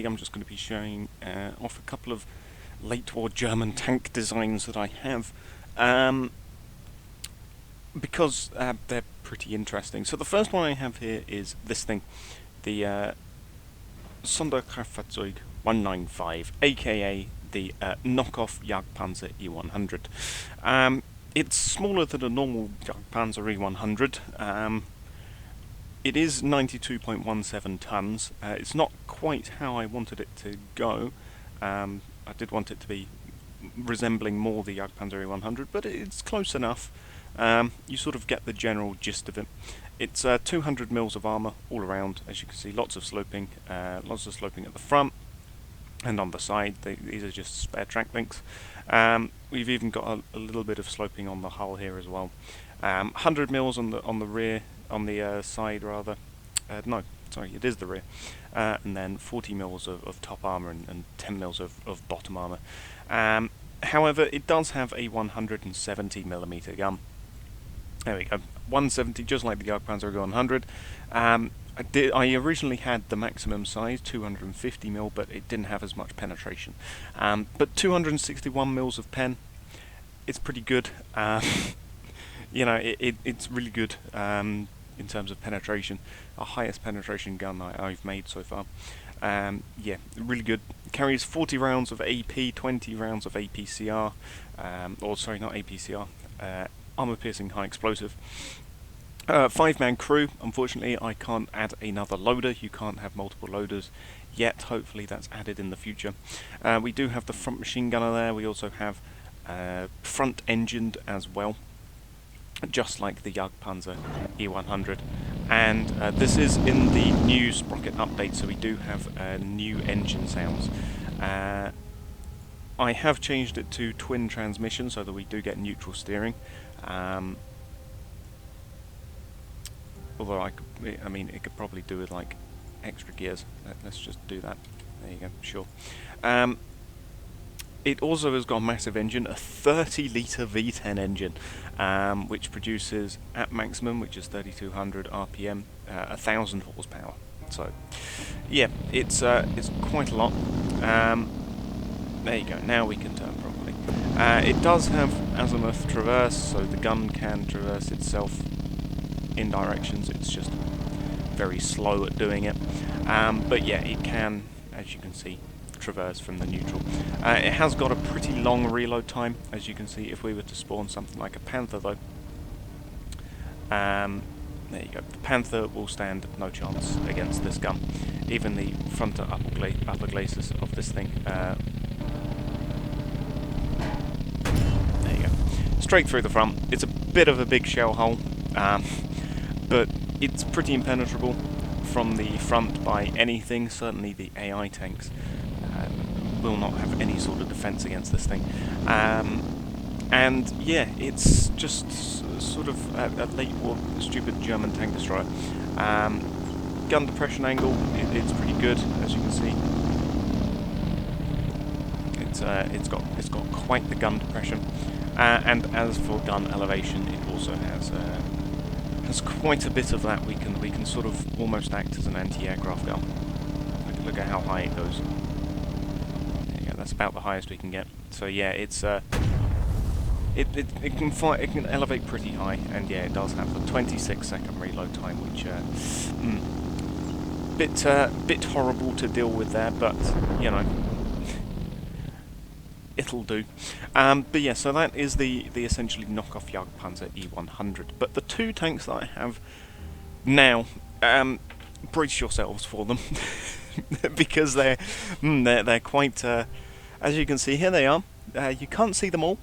I'm just going to be showing off a couple of late war German tank designs that I have, because they're pretty interesting. So the first one I have here is this thing, the Sonderkraftfahrzeug 195, aka the knockoff Jagdpanzer E100. It's smaller than a normal Jagdpanzer E100. It is 92.17 tons. It's not quite how I wanted it to go. I did want it to be resembling more the Jagdpanzer E100, but it's close enough. You sort of get the general gist of it. It's 200 mils of armour all around, as you can see. Lots of sloping at the front and on the side. These are just spare track links. We've even got a little bit of sloping on the hull here as well. 100 mils on the rear. On the side rather, no, sorry, it is the rear, and then 40 mils of top armour and 10 mils of bottom armour. However, it does have a 170mm gun. There we go, 170, just like the Jagdpanzer 100. I originally had the maximum size, 250mm, but it didn't have as much penetration. But 261 mils of pen, it's pretty good. You know, it's really good in terms of penetration. Our highest penetration gun I've made so far. Yeah, really good. Carries 40 rounds of AP, 20 rounds of APCR, or sorry, not APCR, armor-piercing high explosive. 5-man crew. Unfortunately, I can't add another loader. You can't have multiple loaders yet. Hopefully that's added in the future. We do have the front machine gunner there. We also have front engined as well, just like the Jagdpanzer E100, and this is in the new Sprocket update, so we do have new engine sounds. I have changed it to twin transmission so that we do get neutral steering. Although I mean, it could probably do with like extra gears. Let's just do that. There you go. Sure. It also has got a massive engine, a 30-litre V10 engine, which produces at maximum, which is 3200 RPM, 1000 horsepower. So, yeah, it's quite a lot. There you go. Now we can turn properly. It does have azimuth traverse, so the gun can traverse itself in directions. It's just very slow at doing it. But yeah, it can, as you can see, traverse from the neutral. It has got a pretty long reload time, as you can see. If we were to spawn something like a Panther though, there you go, the Panther will stand no chance against this gun. Even the front to upper glacis of this thing, there you go, straight through the front. It's a bit of a big shell hole, but it's pretty impenetrable from the front by anything. Certainly the AI tanks will not have any sort of defense against this thing. And yeah, it's just sort of a late war stupid German tank destroyer. Gun depression angle, it's pretty good, as you can see. It's got quite the gun depression. And as for gun elevation, it also has quite a bit of that. We can sort of almost act as an anti-aircraft gun. Look at how high it goes. That's about the highest we can get. So yeah, it's it can elevate pretty high, and yeah, it does have a 26-second reload time, which bit horrible to deal with there, but you know, it'll do. But yeah, so that is the essentially knockoff Jagdpanzer E100. But the two tanks that I have now, brace yourselves for them, because they're quite. As you can see, here they are. You can't see them all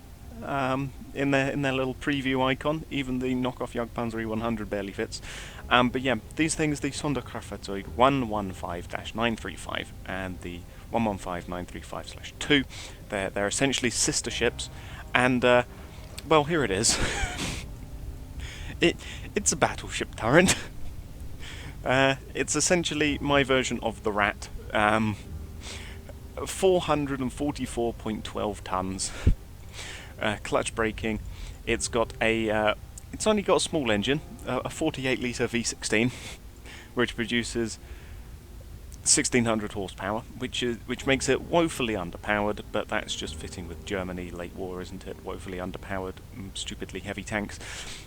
in their little preview icon. Even the knockoff Jagdpanzer E100 barely fits. But yeah, these things, the Sonderkraftfahrzeug 115-935 and the 115-935/2, they're essentially sister ships. And well, here it is. It's a battleship turret. It's essentially my version of the Rat. 444.12 tons. Clutch braking. It's got it's only got a small engine, a 48-litre V16, which produces 1600 horsepower, which makes it woefully underpowered, but that's just fitting with Germany late war, isn't it? Woefully underpowered, stupidly heavy tanks,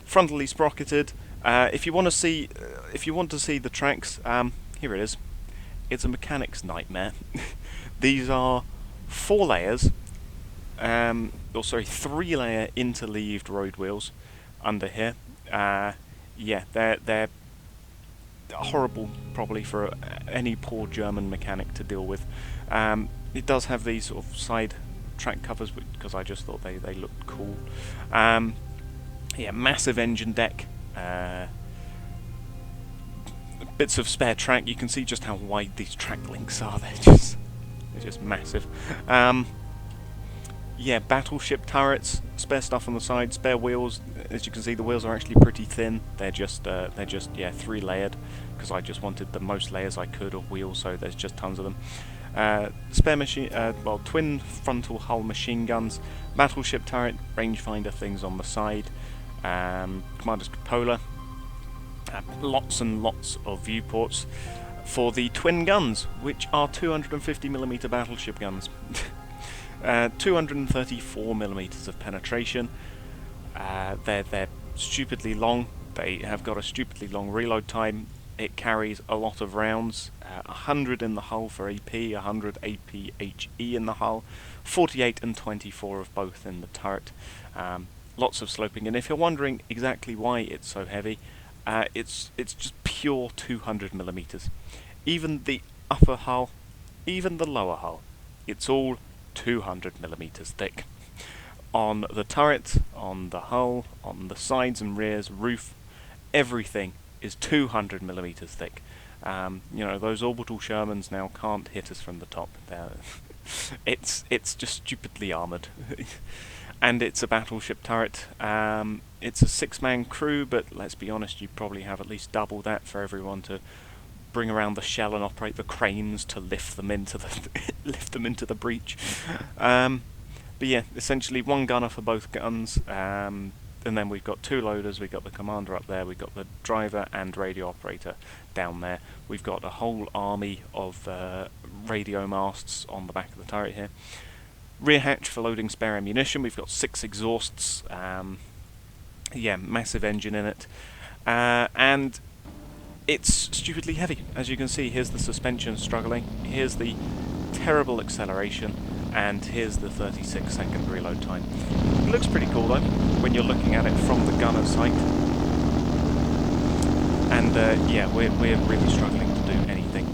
frontally sprocketed. If you want to see the tracks, here it is. It's a mechanic's nightmare. These are 4 layers, or sorry, 3-layer interleaved road wheels under here. Yeah, they're horrible, probably, for any poor German mechanic to deal with. It does have these sort of side track covers because I just thought they looked cool. Yeah, massive engine deck. Bits of spare track. You can see just how wide these track links are. They're just massive. Yeah, battleship turrets, spare stuff on the side, spare wheels. As you can see, the wheels are actually pretty thin. They're just yeah, 3-layered, because I just wanted the most layers I could of wheels, so there's just tons of them. Spare machine, well, twin frontal hull machine guns, battleship turret, rangefinder things on the side, commander's cupola, lots and lots of viewports for the twin guns, which are 250mm battleship guns. 234mm of penetration. They're stupidly long. They have got a stupidly long reload time. It carries a lot of rounds. 100 in the hull for AP, 100 APHE in the hull, 48 and 24 of both in the turret. Lots of sloping, and if you're wondering exactly why it's so heavy, it's just pure 200mm. Even the upper hull, even the lower hull, it's all 200mm thick. On the turret, on the hull, on the sides and rears, roof, everything is 200mm thick. You know, those orbital Shermans now can't hit us from the top. It's just stupidly armoured. And it's a battleship turret. It's a 6-man crew, but let's be honest, you probably have at least double that for everyone to bring around the shell and operate the cranes to lift them into the breach. But yeah, essentially 1 gunner for both guns, and then we've got 2 loaders. We've got the commander up there, we've got the driver and radio operator down there. We've got a whole army of radio masts on the back of the turret here. Rear hatch for loading spare ammunition. We've got 6 exhausts. Yeah, massive engine in it, and it's stupidly heavy. As you can see, here's the suspension struggling, here's the terrible acceleration, and here's the 36-second reload time. It looks pretty cool though, when you're looking at it from the gunner's sight. And yeah, we're really struggling to do anything.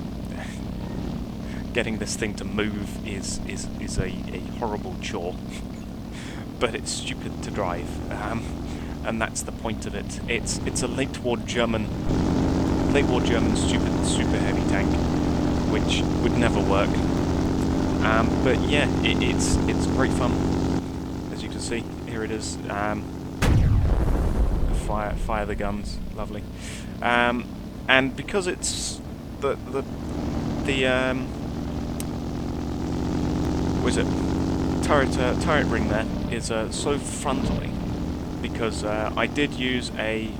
Getting this thing to move is a horrible chore. But it's stupid to drive, and that's the point of it. It's a late war German stupid super heavy tank, which would never work. But yeah, it's great fun. As you can see, here it is. Fire the guns, lovely. And because it's the what is it? Turret ring there is so frontally, because I did use a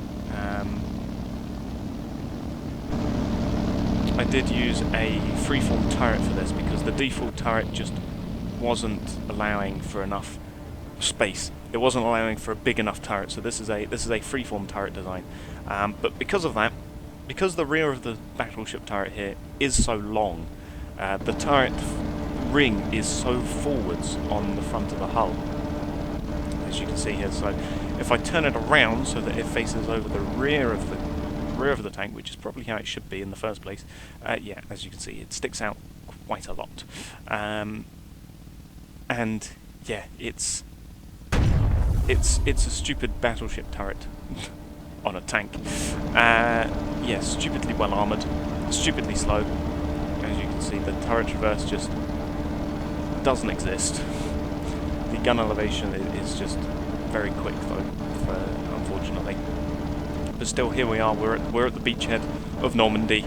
freeform turret for this, because the default turret just wasn't allowing for enough space. It wasn't allowing for a big enough turret, so this is a freeform turret design. But because of that, because the rear of the battleship turret here is so long, the turret ring is so forwards on the front of the hull, as you can see here. So if I turn it around so that it faces over the rear of the tank, which is probably how it should be in the first place, yeah, as you can see, it sticks out quite a lot. And yeah, it's a stupid battleship turret on a tank. Yeah, stupidly well armoured, stupidly slow. As you can see, the turret traverse just doesn't exist. The gun elevation is just very quick though, unfortunately. But still, here we are. We're at the beachhead of Normandy.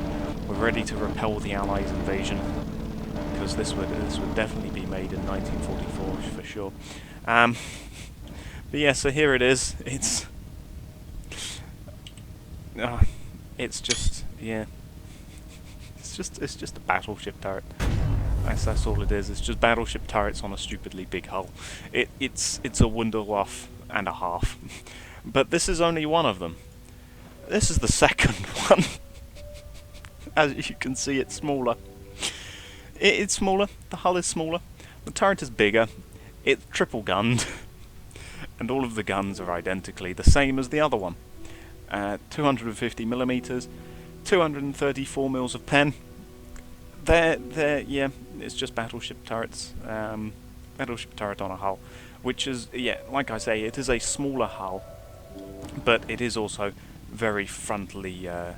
We're ready to repel the Allies' invasion, because this would definitely be made in 1944 for sure. But yeah, so here it is. It's just, yeah, it's it's just a battleship turret. That's all it is. It's just battleship turrets on a stupidly big hull. It's a Wunderwaffe and a half. But this is only one of them. This is the second one. As you can see, it's smaller. It's smaller. The hull is smaller. The turret is bigger. It's triple gunned. And all of the guns are identically the same as the other one. 250 millimeters, 234 mils of pen. Yeah, it's just battleship turrets. Battleship turret on a hull, which is, yeah, like I say, it is a smaller hull, but it is also very frontally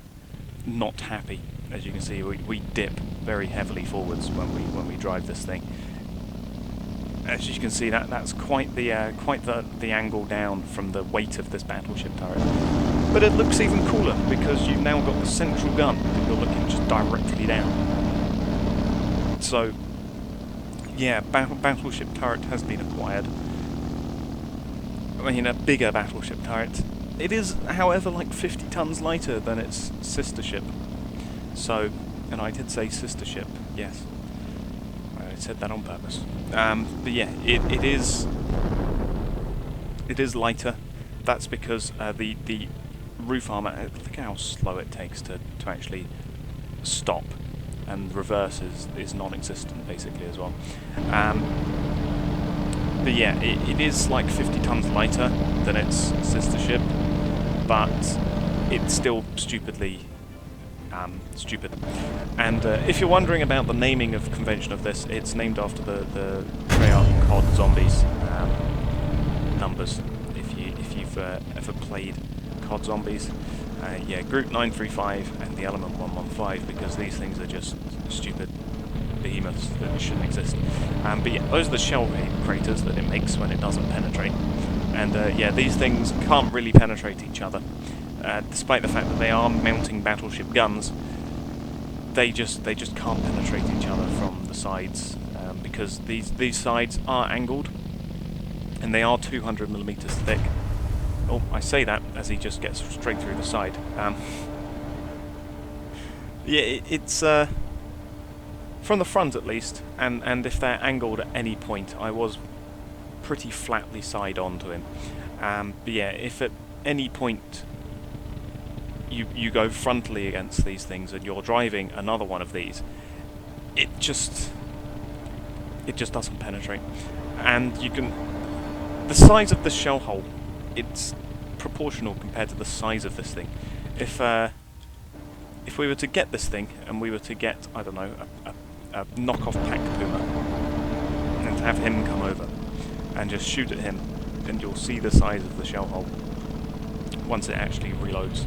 not happy. As you can see, we dip very heavily forwards when we drive this thing. As you can see, that's quite the angle down from the weight of this battleship turret. But it looks even cooler because you've now got the central gun that you're looking just directly down. So, yeah, battleship turret has been acquired. I mean, a bigger battleship turret. It is, however, like 50 tons lighter than its sister ship. So, and I did say sister ship, yes. I said that on purpose. But yeah, it is lighter. That's because the roof armour, look how slow it takes to actually stop, and reverse is non-existent basically as well. But yeah, it is like 50 tons lighter than its sister ship, but it's still stupidly stupid. And if you're wondering about the naming of convention of this, it's named after the Treyarch COD Zombies numbers. If you've ever played COD Zombies, yeah, Group 935 and the Element 115, because these things are just stupid behemoths that shouldn't exist. But yeah, those are the shell craters that it makes when it doesn't penetrate. And yeah, these things can't really penetrate each other. Despite the fact that they are mounting battleship guns, they just can't penetrate each other from the sides, because these sides are angled, and they are 200 millimeters thick. Oh, I say that as he just gets straight through the side. Yeah, it's from the front at least, and if they're angled at any point, I was pretty flatly side on to him. But yeah, if at any point you go frontally against these things and you're driving another one of these, it just doesn't penetrate. And you can, the size of the shell hole, it's proportional compared to the size of this thing. If we were to get this thing and we were to get, I don't know, a knockoff pack Puma, and to have him come over and just shoot at him, and you'll see the size of the shell hole once it actually reloads,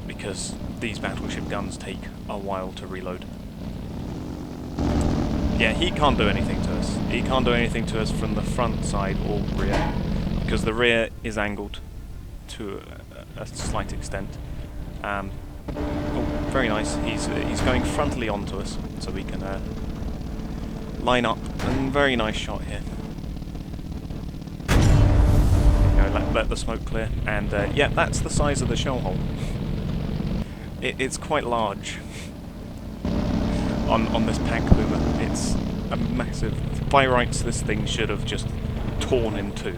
because these battleship guns take a while to reload. Yeah, he can't do anything to us. He can't do anything to us from the front, side, or rear, because the rear is angled to a slight extent. Oh, very nice. He's going frontally onto us, so we can line up. And very nice shot here. Let the smoke clear, and yeah, that's the size of the shell hole. It's quite large on this pack Puma. It's a massive. By rights, this thing should have just torn in two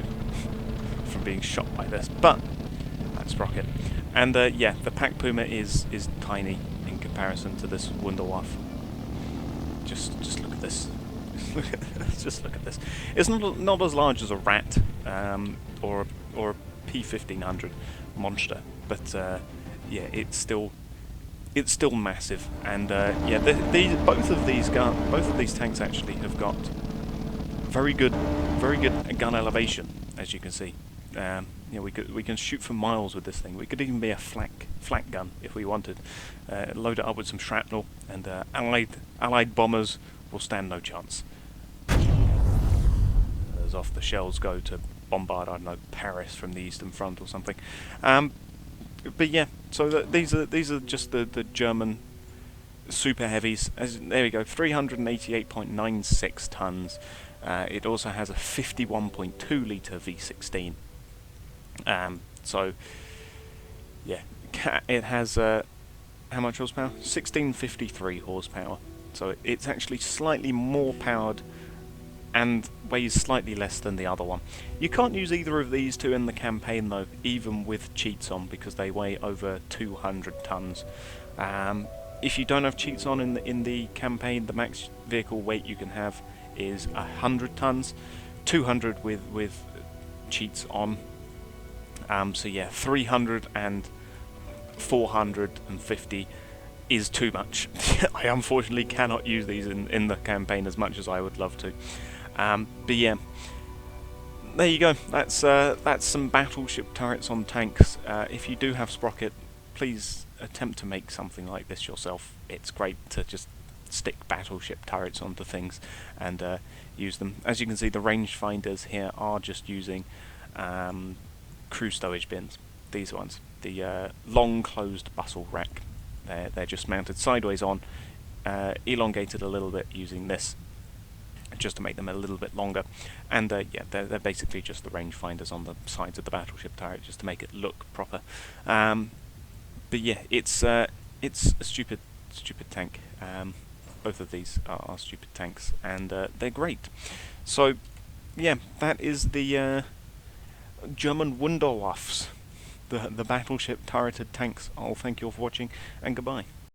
from being shot by this, but that's Sprocket. And yeah, the pack Puma is tiny in comparison to this Wunderwaffe. Just look at this. Just look at this. It's not as large as a Rat or a P-1500 monster, but yeah, it's still massive. And yeah, both of these tanks actually have got very good gun elevation, as you can see. You know, we can shoot for miles with this thing. We could even be a flak gun if we wanted. Load it up with some shrapnel, and Allied bombers will stand no chance. As off the shells go to bombard, I don't know, Paris from the Eastern Front or something. But yeah, so these are just the German super heavies. There we go, 388.96 tons. It also has a 51.2 litre V16. So yeah, it has how much horsepower? 1653 horsepower. So it's actually slightly more powered and weighs slightly less than the other one. You can't use either of these two in the campaign though, even with cheats on, because they weigh over 200 tons. If you don't have cheats on in the campaign, the max vehicle weight you can have is 100 tons, 200 with cheats on. So yeah, 300 and 450 is too much. I unfortunately cannot use these in the campaign as much as I would love to. But yeah, there you go. That's some battleship turrets on tanks. If you do have Sprocket, please attempt to make something like this yourself. It's great to just stick battleship turrets onto things and use them. As you can see, the rangefinders here are just using crew stowage bins. These ones, the long closed bustle rack. They're just mounted sideways on, elongated a little bit using this, just to make them a little bit longer. And yeah, they're basically just the rangefinders on the sides of the battleship turret, just to make it look proper. But yeah, it's a stupid tank. Both of these are stupid tanks, and they're great. So yeah, that is the German Wunderwaffes, the battleship turreted tanks. I'll thank you all for watching, and goodbye.